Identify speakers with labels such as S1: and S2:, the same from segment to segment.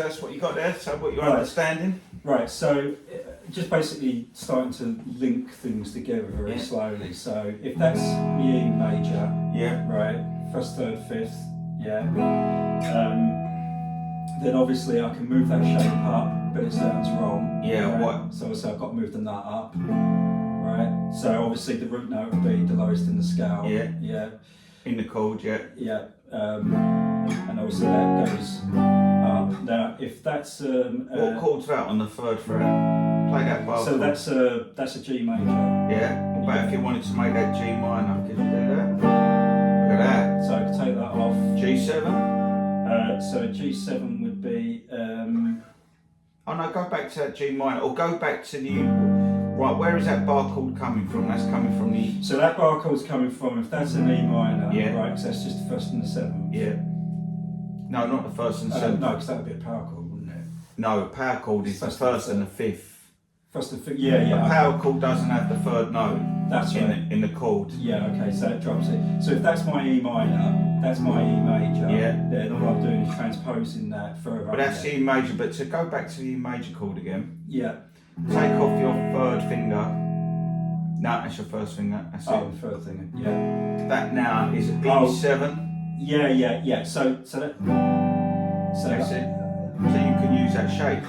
S1: That's what you got there, so what you're understanding?
S2: Right, so just basically starting to link things together very slowly. So if that's the E major, right, first, third, fifth, then obviously I can move that shape up, but it sounds wrong. Right?
S1: What?
S2: So I've got to move the nut up, right? So obviously the root note would be the lowest in the scale.
S1: In the chord,
S2: and obviously that goes up. Now, if that's
S1: what chord's that on the third fret? Play that bar.
S2: So that's a G major.
S1: What about if you wanted to make that G minor? Can you do that? Look at that.
S2: So I could take that off.
S1: G7.
S2: So G7 would be.
S1: Oh no, go back to that G minor, or go back to the. Right, where is that bar chord coming from? That's coming from the.
S2: So that bar chord's coming from, if that's an E minor, right? So that's just the first and the seventh.
S1: No, not the first and seventh.
S2: No, because that would be a power chord, wouldn't it?
S1: No, a power chord is the first and the fifth.
S2: First and fifth,
S1: A power chord doesn't have the third note.
S2: That's right.
S1: In the chord.
S2: Okay, so that drops it. So if that's my E minor, that's my E major. Then all I'm doing is transposing that further.
S1: But that's the E major. But to go back to the E major chord again.
S2: Take
S1: off your third finger. No, that's your first finger. That's it.
S2: The third finger.
S1: That now is E7. So
S2: that.
S1: That's it. So you can use that shape.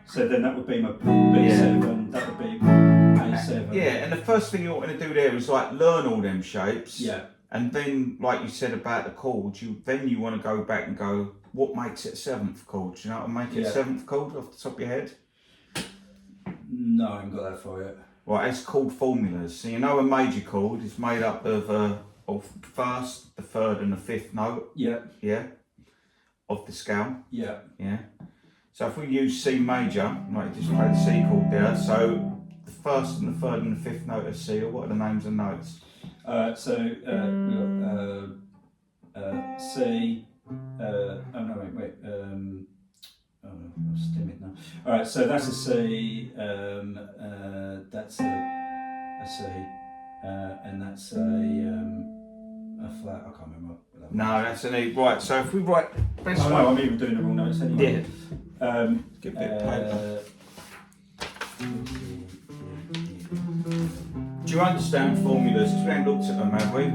S2: So then that would be my B7. That would be A7.
S1: And the first thing you want to do there is like learn all them shapes. And then, like you said about the chords, you want to go back and go, what makes it a seventh chord? Do you know what make it a seventh chord off the top of your head?
S2: No, I haven't got that for yet.
S1: Right, it's chord formulas. So you know a major chord is made up of the first, the third and the fifth note. Of the scale. So if we use C major, like just play the C chord there, so the first and the third and the fifth note of C, what are the names of notes?
S2: We got C, I'll stim it now. Alright, so that's a C, that's a C, and that's a flat, I can't remember.
S1: No, that's an E. Right, so if we write...
S2: I'm even doing the wrong notes anyway.
S1: Get a bit of paper. Do you understand formulas? Because we haven't looked at them, have we? Do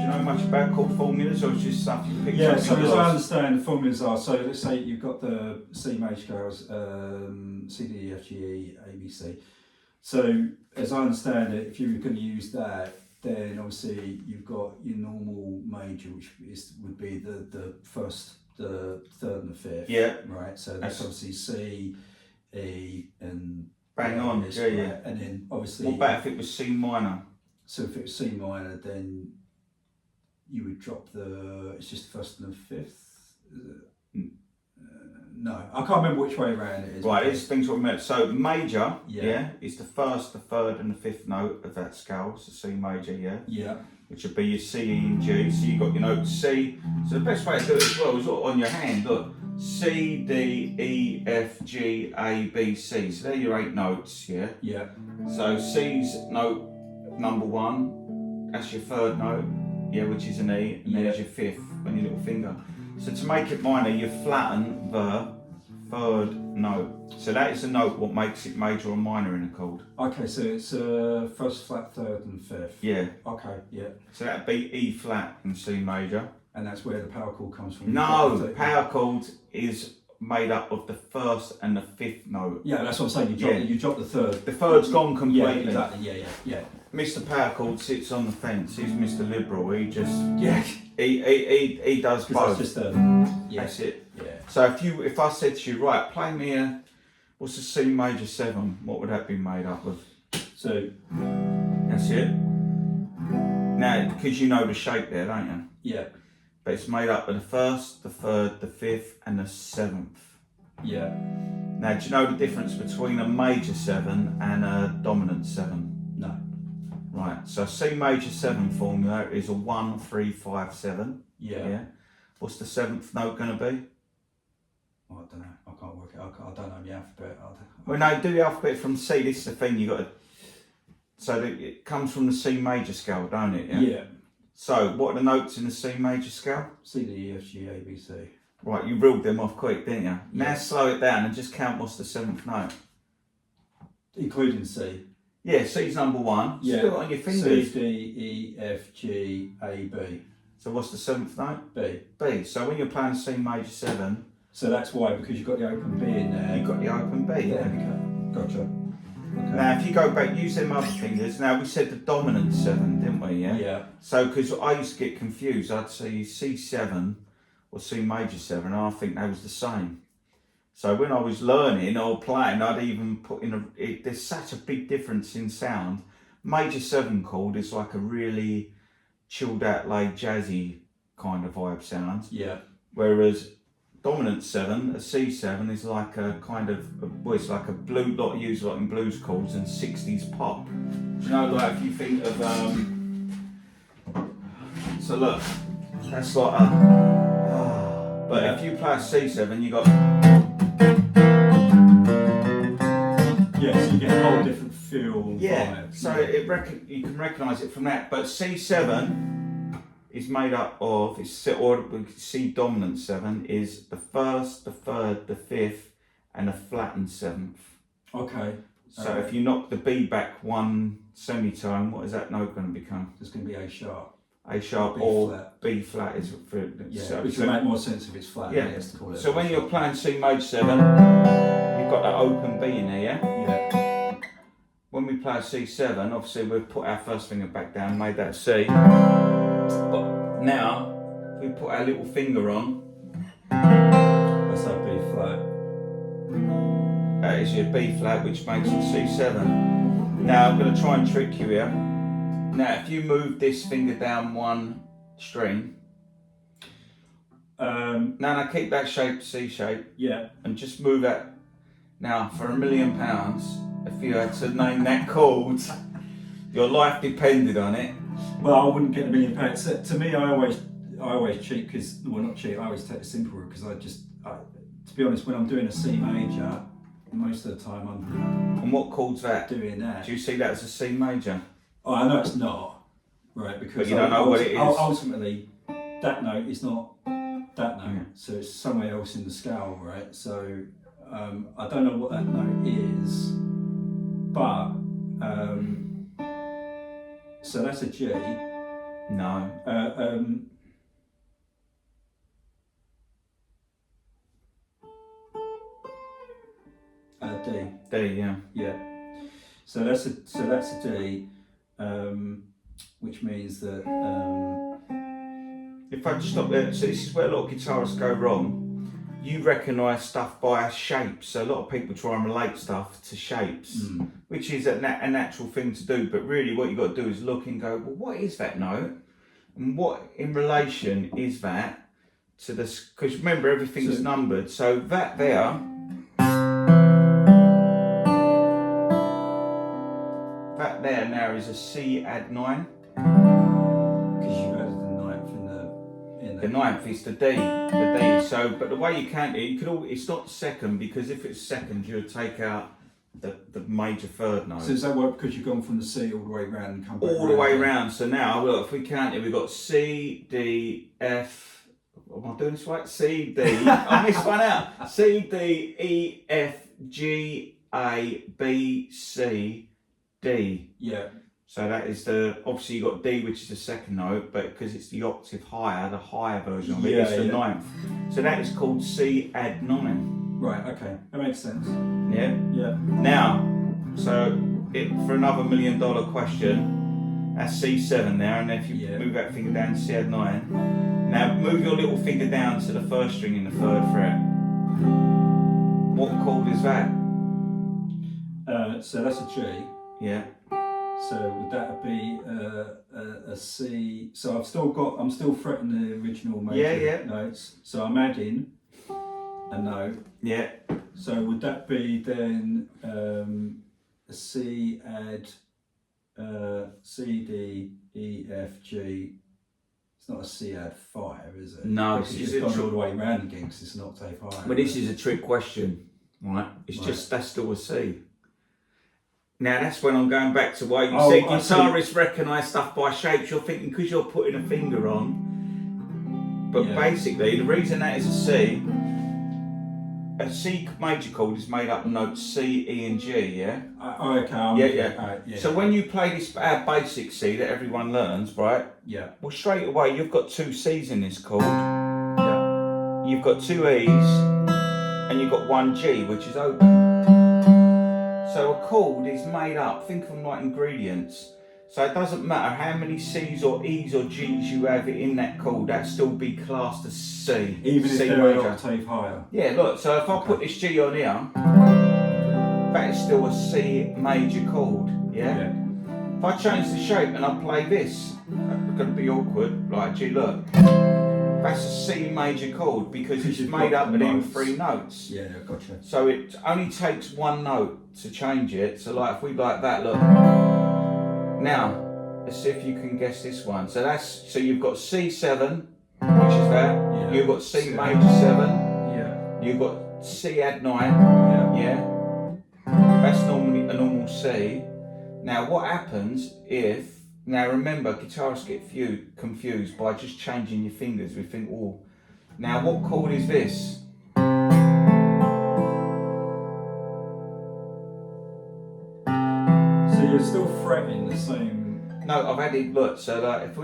S1: you know much about chord formulas, or is it just stuff you picked up?
S2: So as I understand, the formulas are, so let's say you've got the C major scales, C, D, E, F, G, E, A, B, C. So as I understand it, if you were going to use that, then obviously you've got your normal major, which would be the first, the third and the fifth. Right, so that's obviously C, E, and...
S1: Bang on,
S2: And then obviously...
S1: What about if it was C minor?
S2: So if it was C minor, then you would drop it's just the first and the fifth, is it? No, I can't remember which way around it is.
S1: Right, it's things what we meant. So major, is the first, the third and the fifth note of that scale, so C major, which would be your C, E and G. So you've got your note C. So the best way to do it as well is on your hand, look. C, D, E, F, G, A, B, C. So they're your 8 notes, So C's note number 1, that's your third note, which is an E, and there's your fifth on your little finger. So to make it minor, you flatten the third note. So that is the note what makes it major or minor in a chord.
S2: Okay, so it's first, flat, third and fifth. Okay,
S1: So that'd be E flat and C major.
S2: And that's where the power chord comes from?
S1: No, the power chord is made up of the first and the fifth note.
S2: That's what I'm saying, you drop the third.
S1: The third's gone completely.
S2: Exactly,
S1: Mr. Power chord sits on the fence, he's Mr. Liberal, he just... He does both.
S2: That's just
S1: that's it. So if I said to you, right, play me what's a C major 7, what would that be made up of?
S2: So...
S1: That's it. Now, because you know the shape there, don't you? But it's made up of the first, the third, the fifth and the seventh. Now, do you know the difference between a major 7 and a dominant 7?
S2: No.
S1: Right, so C major 7 formula is a 1, 3, 5, 7. What's the 7th note going to be?
S2: I don't know, I can't work it out, I don't know the alphabet.
S1: Well, no, do the alphabet from C, this is the thing you got to... So it comes from the C major scale, don't it?
S2: Yeah.
S1: So, what are the notes in the C major scale?
S2: C, D, E, F, G, A, B, C.
S1: Right, you reeled them off quick, didn't you? Now
S2: Yeah.
S1: slow it down and just count what's the 7th note.
S2: Including C.
S1: Yeah, C's number 1.
S2: Yeah.
S1: Still on your fingers.
S2: C, D, E, F, G, A, B.
S1: So what's the 7th note?
S2: B.
S1: B. So when you're playing a C major 7,
S2: So that's why, because you've got the open B in there.
S1: you've got the open B.
S2: There
S1: Yeah.
S2: we go. Gotcha. Okay.
S1: Now, if you go back, use them other fingers. Now, we said the dominant 7, didn't we? Yeah.
S2: Yeah.
S1: So, because I used to get confused, I'd see C7 or C major 7, and I think they was the same. So when I was learning or playing, I'd even put in there's such a big difference in sound. Major 7 chord is like a really chilled out, like jazzy kind of vibe sound.
S2: Yeah.
S1: Whereas dominant 7, a C7 is like a kind of, well, it's like a blue, lot used a lot in blues chords and 60s pop. You know, like if you think of, so look, that's like a, but if you play a C7, you got,
S2: yeah, so you get a whole different feel.
S1: yeah,
S2: vibe.
S1: so you can recognise it from that. But C7 is made up of, or C dominant 7 is the 1st, the 3rd, the 5th, and a flattened 7th.
S2: Okay.
S1: So if you knock the B back 1 semitone, what is that note going to become?
S2: It's going to be A sharp.
S1: A sharp
S2: B
S1: or
S2: flat.
S1: B flat is for,
S2: Yeah,
S1: so,
S2: which will make more sense if it's flat.
S1: Yeah.
S2: Yes, to call it
S1: so
S2: A
S1: when you're
S2: sharp.
S1: playing C major 7, you've got that open B in there, yeah?
S2: Yeah.
S1: When we play a C7, obviously we've put our first finger back down, made that C. But now, we put our little finger on,
S2: That's that B flat.
S1: that is your B flat, which makes it C7. Now I'm going to try and trick you here. Now if you move this finger down 1 string, now keep that shape, C shape,
S2: Yeah.
S1: and just move that. Now for £1 million, if you had to name that chord, your life depended on it.
S2: Well, I wouldn't get £1 million. To me, I always cheat because, well, not cheat. I always take the simple route because to be honest, when I'm doing a C major, most of the time I'm
S1: And what chord's that?
S2: doing that.
S1: Do you see that as a C major?
S2: Oh, I know it's not, right? Because
S1: But you don't know what it is.
S2: Ultimately, that note is not that note,
S1: Yeah.
S2: so it's somewhere else in the scale, right? So I don't know what that note is, but so that's a G.
S1: No.
S2: D.
S1: D, yeah.
S2: Yeah. So that's a D, which means that
S1: If I just stop there, so this is where a lot of guitarists go wrong. You recognise stuff by shapes. So a lot of people try and relate stuff to shapes, which is a natural thing to do. But really what you've got to do is look and go, well, what is that note? And what in relation is that to this? Because remember, everything's numbered. So that there, that there now is a C add 9.
S2: because you've added the ninth in the.
S1: The 9th is the D. The D. So, but the way you count it, you could all. It's not second because if it's second, you would take out the major 3rd note.
S2: So does that work because you've gone from the C all the way round and come back
S1: All the way round. So now, look, if we count it, we've got C, D, F. Am I doing this right? C, D. I missed one out. C, D, E, F, G, A, B, C, D.
S2: Yeah.
S1: So that is obviously you've got D, which is the second note, but because it's the octave higher, the higher version of it, it's the 9th. So that is called C add 9.
S2: Right, okay. That makes sense.
S1: Yeah?
S2: Yeah.
S1: Now, so for another $1 million question, that's C7 now, and if you move that finger down to C add 9. Now move your little finger down to the 1st string in the 3rd fret. What chord is that?
S2: So that's a G.
S1: Yeah.
S2: So would that be a C? So I'm still fretting the original major notes. So I'm adding a note.
S1: Yeah.
S2: So would that be then a C add C, D, E, F, G? It's not a C add 5, is it?
S1: No,
S2: because it's gone all the way round again because it's an octave higher.
S1: But this is a trick question, right? It's just that's still a C. Now that's when I'm going back to why you said guitarists recognise stuff by shapes. You're thinking because you're putting a finger on, But basically, the reason that is a C major chord is made up of notes C, E and G, yeah?
S2: Okay.
S1: So when you play this our basic C that everyone learns, right?
S2: Yeah.
S1: Well, straight away, you've got 2 C's in this chord.
S2: Yeah.
S1: You've got 2 E's, and you've got 1 G, which is open. So a chord is made up, think of them like ingredients. So it doesn't matter how many C's or E's or G's you have in that chord, that'd still be classed as C.
S2: Even
S1: C
S2: if they're
S1: major.
S2: an octave higher?
S1: Yeah, look, so if I put this G on here, that is still a C major chord, yeah? If I change the shape and I play this, it's going to be awkward, like G, look. That's a C major chord because it's made up of them 3 notes.
S2: Yeah, gotcha.
S1: So it only takes 1 note to change it. So like if we like that, look. Now, let's see if you can guess this one. So you've got C7, which is that. Yeah. You've got C major 7.
S2: Yeah.
S1: You've got C add 9.
S2: Yeah.
S1: That's normally a normal C. Now what happens if, now remember, guitarists get confused by just changing your fingers. We think, oh, now what chord is this?
S2: So you're still fretting the same...
S1: No, I've added, look, so if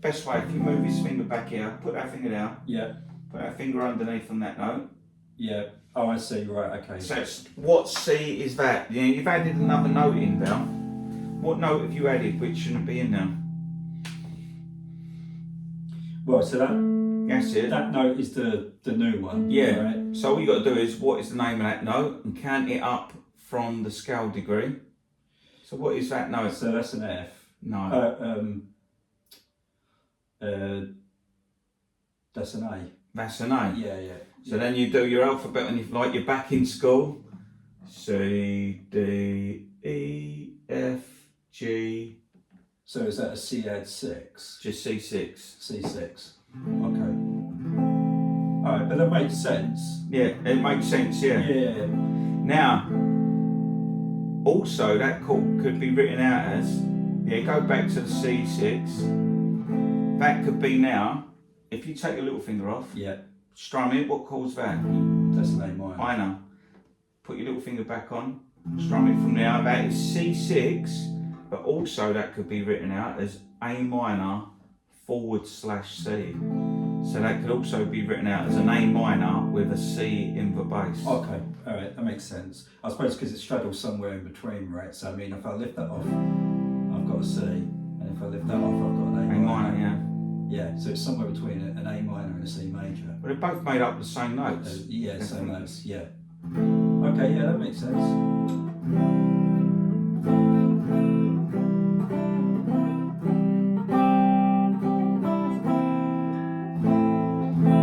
S1: best way, if you move his finger back here, put that finger down.
S2: Yeah.
S1: Put that finger underneath on that note.
S2: Yeah. Oh, I see, right, okay.
S1: So what C is that? You know, you've added another note in there. What note have you added which shouldn't be in there?
S2: Well, so
S1: that's it.
S2: That note is the new one.
S1: Yeah.
S2: Right?
S1: So all you got to do is, what is the name of that note, and count it up from the scale degree. So what is that note?
S2: So that's an F.
S1: No.
S2: That's an A.
S1: That's an A.
S2: Yeah.
S1: So then you do your alphabet, and like you're back in school. C, D, E, F, G.
S2: So is that a C add 6?
S1: Just C6.
S2: C6. Okay. Alright, but that makes sense.
S1: Yeah, it makes sense, yeah.
S2: Yeah.
S1: Now, also that chord could be written out as, go back to the C6. That could be now, if you take your little finger off, strum it, what chord's that?
S2: That's an A minor.
S1: Minor. Put your little finger back on, strum it from there, that is C6, but also that could be written out as A minor / C. So that could also be written out as an A minor with a C in the bass.
S2: Okay, alright, that makes sense. I suppose because it straddles somewhere in between, right? So I mean, if I lift that off, I've got a C, and if I lift that off, I've got an A minor.
S1: Yeah.
S2: Yeah, so it's somewhere between an A minor and a C major.
S1: But they're both made up the same notes.
S2: Yeah, same notes, yeah. Okay, yeah, that makes sense.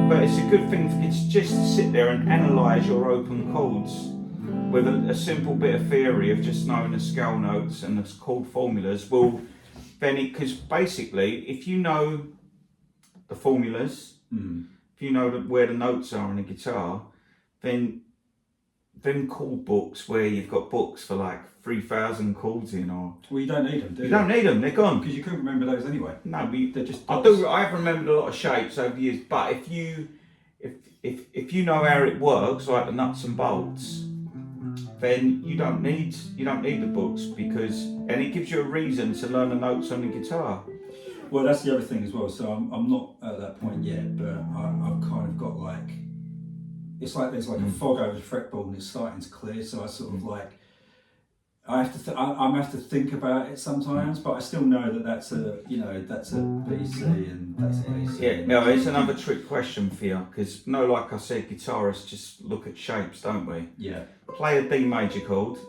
S1: But it's a good thing, it's just to sit there and analyse your open chords with a simple bit of theory of just knowing the scale notes and the chord formulas. Well, then because basically, if you know the formulas, if you know where the notes are on a guitar, then chord books where you've got books for like 3,000 chords in, or
S2: well, you don't need them, do you?
S1: You don't need them; they're gone
S2: because you couldn't remember those anyway.
S1: No,
S2: they're just.
S1: I've remembered a lot of shapes over the years, but if you know how it works, like the nuts and bolts, then you don't need the books, because and it gives you a reason to learn the notes on the guitar.
S2: Well, that's the other thing as well. So I'm not at that point yet, but I've kind of got like, it's like there's like a fog over the fretboard and it's starting to clear. So I sort of like, I have to I have to think about it sometimes, but I still know that that's a B, C, and that's an A, C.
S1: Yeah, no, it's another trick question for you, because like I said, guitarists just look at shapes, don't we?
S2: Yeah.
S1: Play a D major chord.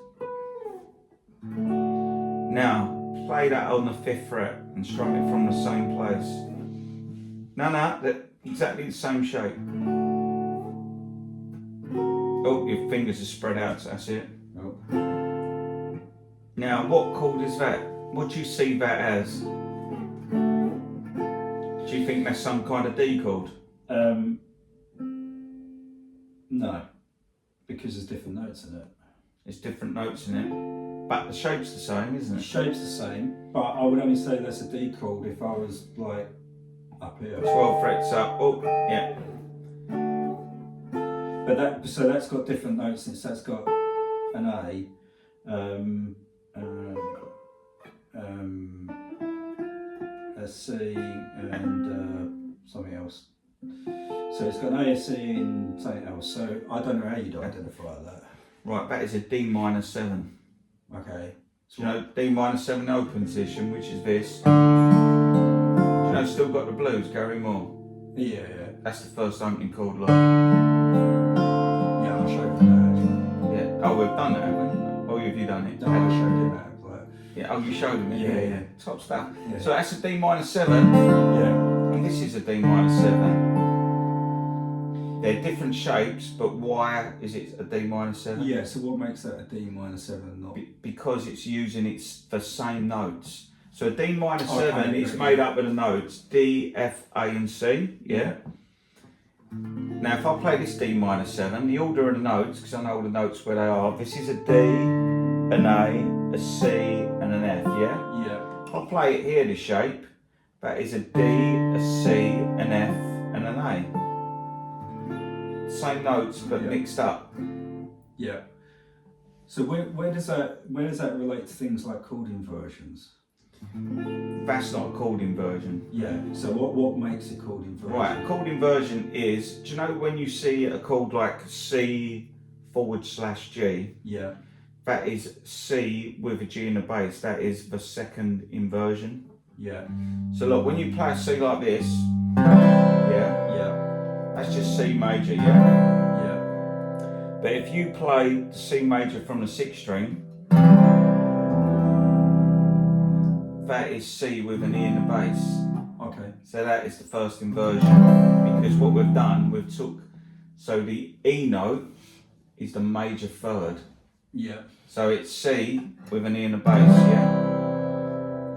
S1: Now, play that on the 5th fret and strum it from the same place. No, they're exactly the same shape. Oh, your fingers are spread out, so that's it.
S2: Oh.
S1: Now, what chord is that? What do you see that as? Do you think that's some kind of D chord?
S2: No, because there's different notes in it.
S1: There's different notes in it, but the shape's the same, isn't it?
S2: The shape's the same, but I would only say that's a D chord if I was like Up here.
S1: 12 frets up. Oh, yeah.
S2: But that's got different notes since that's got an A, a C, and something else. So it's got an A, a C, and something else. So I don't know how you'd identify that.
S1: Right, that is a D minor 7.
S2: Okay.
S1: So, you know, D minor 7 open position, which is this. You know, still got the blues, Gary Moore.
S2: Yeah.
S1: That's the first opening chord, look.
S2: Yeah, I'll show you that.
S1: Yeah. Oh, we've done that, haven't we? Oh, have you done it?
S2: No, I showed him that.
S1: Yeah, oh, you showed him it.
S2: Yeah.
S1: Top stuff.
S2: Yeah.
S1: So that's a D minor 7.
S2: Yeah.
S1: And this is a D minor 7. They're different shapes, but why is it a D minor 7?
S2: Yeah, so what makes that a D minor 7 not?
S1: Because it's using the same notes. So a D minor 7 is made up of the notes D, F, A and C, yeah? Now if I play this D minor 7, the order of the notes, because I know all the notes where they are, this is a D, an A, a C and an F, yeah?
S2: Yeah.
S1: I'll play it here, the shape. That is a D, a C, an F and an A. Same notes but mixed up.
S2: Yeah. So where does that relate to things like chord inversions?
S1: That's not a chord inversion.
S2: Yeah. So what makes a chord inversion?
S1: Right, a chord inversion is, do you know when you see a chord like C/G?
S2: Yeah.
S1: That is C with a G in the bass. That is the second inversion.
S2: Yeah.
S1: So look, when you play a C like this, yeah,
S2: Yeah.
S1: that's just C major, yeah.
S2: Yeah.
S1: But if you play the C major from the 6th string, that is C with an E in the bass.
S2: Okay.
S1: So that is the first inversion. Because what we've done, so the E note is the major third.
S2: Yeah.
S1: So it's C with an E in the bass, yeah?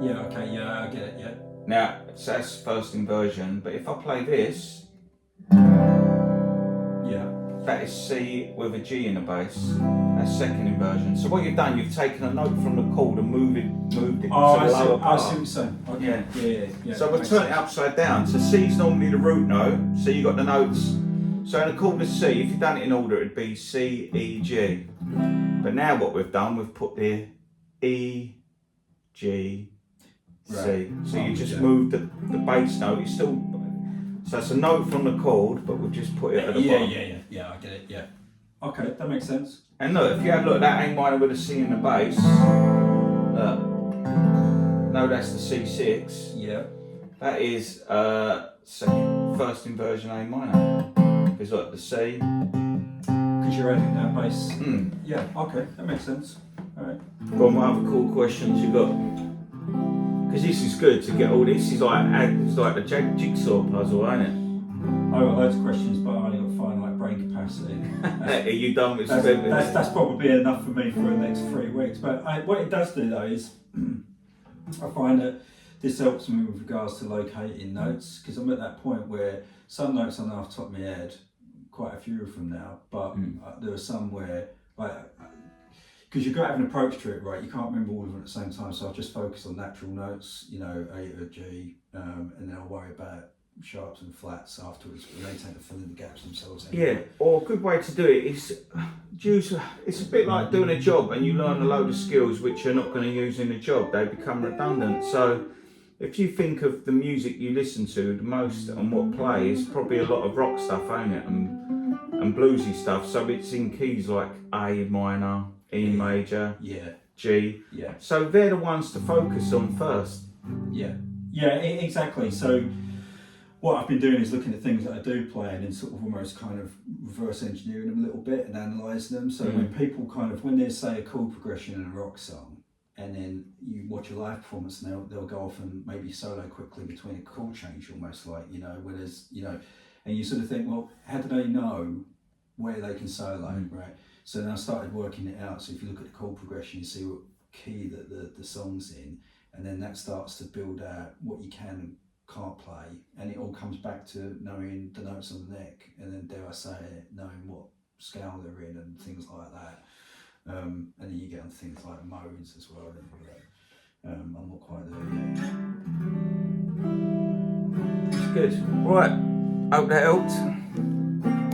S2: Yeah, okay, yeah, I get it, yeah.
S1: Now, so that's first inversion, but if I play this,
S2: yeah,
S1: that is C with a G in the bass. That's second inversion. So what you've done, you've taken a note from the chord and moved it to the lower part.
S2: I see what you're saying. Okay. Yeah.
S1: So we've turned it upside down. So C's normally the root note, so you've got the notes. So in a chord of C, if you've done it in order, it'd be C, E, G. But now what we've done, we've put the E, G, C.
S2: Right.
S1: So you just moved the bass note. It's still, so it's a note from the chord, but we've just put it at the bottom.
S2: Yeah, I get it, yeah. Okay, that makes sense.
S1: And look, if you have a look at that A minor with a C in the bass, no, that's the C6.
S2: Yeah.
S1: That is first inversion A minor. Because look, the C.
S2: Because you're adding that bass.
S1: Mm.
S2: Yeah, okay, that makes sense. Alright.
S1: Go on, what other cool questions you got? Because this is good to get all this. Is like it's like the jigsaw puzzle, ain't it?
S2: I've got loads of questions, but I've only got finite brain capacity.
S1: Are you done with
S2: that's probably enough for me for the next 3 weeks. But what it does do though is I find that this helps me with regards to locating notes, because I'm at that point where some notes I know off the top of my head, quite a few of them now, but there are some where, like, because you've got to have an approach to it, right? You can't remember all of them at the same time, so I've just focused on natural notes, you know, A or G, and then I'll worry about sharps and flats afterwards, but they tend to fill in the gaps themselves anyway.
S1: Yeah, or a good way to do it is it's a bit like doing a job and you learn a load of skills which you're not going to use in the job. They become redundant. So if you think of the music you listen to the most and what plays, probably a lot of rock stuff, ain't it? And bluesy stuff. So it's in keys like A minor, E major, G.
S2: Yeah.
S1: So they're the ones to focus on first.
S2: Yeah, exactly. So what I've been doing is looking at things that I do play and then sort of almost kind of reverse engineering them a little bit and analysing them. So when people when there's, say, a chord progression in a rock song, and then you watch a live performance and they'll go off and maybe solo quickly between a chord change, almost like, you know, where there's, you know, and you sort of think, well, how do they know where they can solo, right? So then I started working it out. So if you look at the chord progression, you see what key that the song's in, and then that starts to build out what you can and can't play, and it all comes back to knowing the notes on the neck, and then, dare I say it, knowing what scale they're in and things like that. And then you get on things like modes as well. I'm not quite there yet.
S1: good. Right, hope that helped.